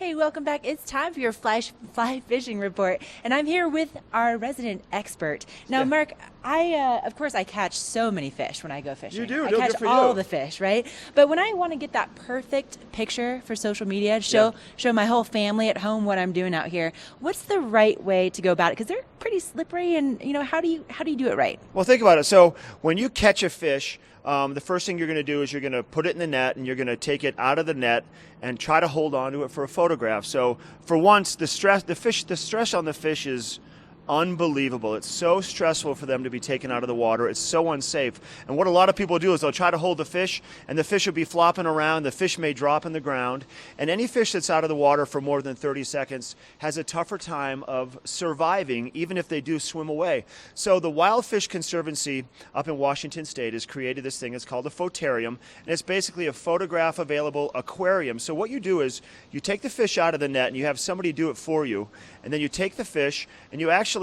Hey, welcome back. It's time for your fly fishing report, and I'm here with our resident expert. Now, Mark, of course, I catch so many fish when I go fishing. You do. I No, catch good for all you. the fish, right? But when I want to get that perfect picture for social media, show my whole family at home what I'm doing out here, what's the right way to go about it? Because they're pretty slippery, and how do you do it right? Well, think about it. So when you catch a fish, the first thing you're going to do is you're going to put it in the net, and you're going to take it out of the net and try to hold on to it for a photograph. So for once, the stress on the fish is unbelievable. It's so stressful for them to be taken out of the water. It's so unsafe. And what a lot of people do is they'll try to hold the fish, and the fish will be flopping around. The fish may drop in the ground. And any fish that's out of the water for more than 30 seconds has a tougher time of surviving, even if they do swim away. So the Wild Fish Conservancy up in Washington State has created this thing. It's called a photarium, and it's basically a photograph available aquarium. So what you do is you take the fish out of the net, and you have somebody do it for you. And then you take the fish, and you actually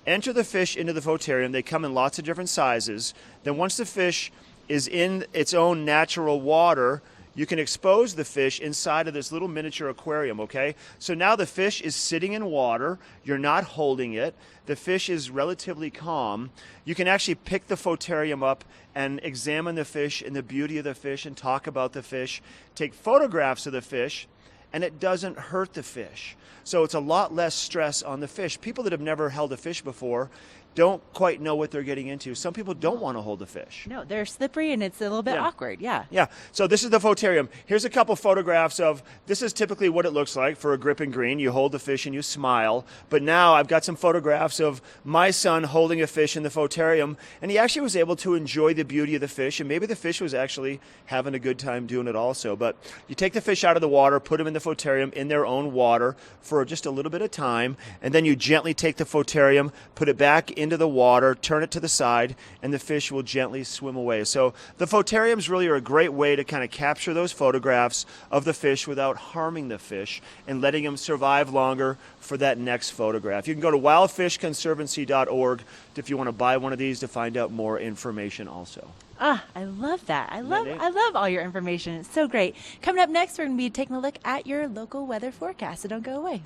enter the fish into the photarium. They come in lots of different sizes. Then once the fish is in its own natural water, you can expose the fish inside of this little miniature aquarium, okay? So now the fish is sitting in water. You're not holding it. The fish is relatively calm. You can actually pick the photarium up and examine the fish and the beauty of the fish and talk about the fish, take photographs of the fish, and it doesn't hurt the fish. So it's a lot less stress on the fish. People that have never held a fish before don't quite know what they're getting into. Some people don't want to hold a fish. No, they're slippery, and it's a little bit awkward. Yeah. So this is the photarium. Here's a couple photographs of, this is typically what it looks like for a grip and green. You hold the fish and you smile. But now I've got some photographs of my son holding a fish in the photarium, and he actually was able to enjoy the beauty of the fish, and maybe the fish was actually having a good time doing it also. But you take the fish out of the water, put them in the photarium in their own water for just a little bit of time, and then you gently take the photarium, put it back into the water, turn it to the side, and the fish will gently swim away. So the photariums really are a great way to kind of capture those photographs of the fish without harming the fish and letting them survive longer for that next photograph. You can go to wildfishconservancy.org if you want to buy one of these to find out more information also. I love that. I love all your information. It's so great. Coming up next, we're going to be taking a look at your local weather forecast, so don't go away.